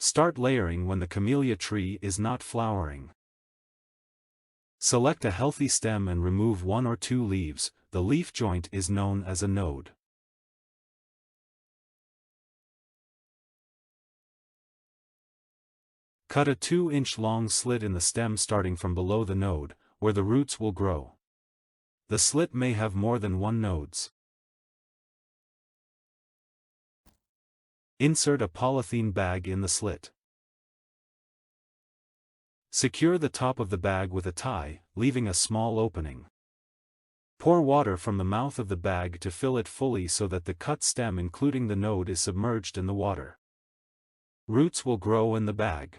Start layering when the camellia tree is not flowering. Select a healthy stem and remove 1 or 2 leaves. The leaf joint is known as a node. Cut a 2-inch long slit in the stem starting from below the node, where the roots will grow. The slit may have more than 1 nodes. Insert a polythene bag in the slit. Secure the top of the bag with a tie, leaving a small opening. Pour water from the mouth of the bag to fill it fully so that the cut stem including the node is submerged in the water. Roots will grow in the bag.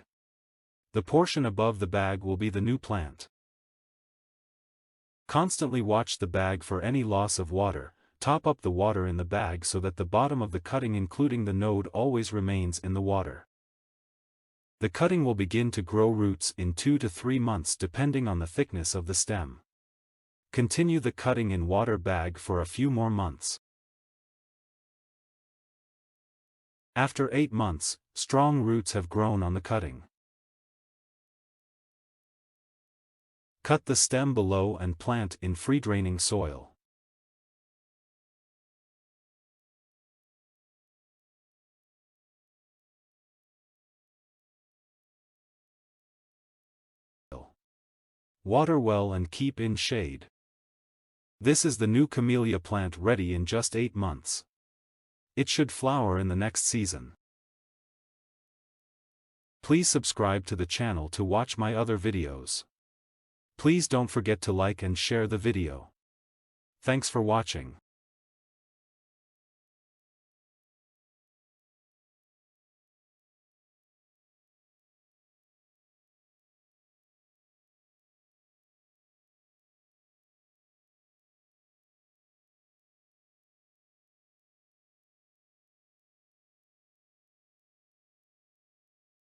The portion above the bag will be the new plant. Constantly watch the bag for any loss of water. Top up the water in the bag so that the bottom of the cutting including the node always remains in the water. The cutting will begin to grow roots in 2 to 3 months depending on the thickness of the stem. Continue the cutting in water bag for a few more months. After 8 months, strong roots have grown on the cutting. Cut the stem below and plant in free-draining soil. Water well and keep in shade. This is the new camellia plant ready in just 8 months. It should flower in the next season. Please subscribe to the channel to watch my other videos. Please don't forget to like and share the video. Thanks for watching.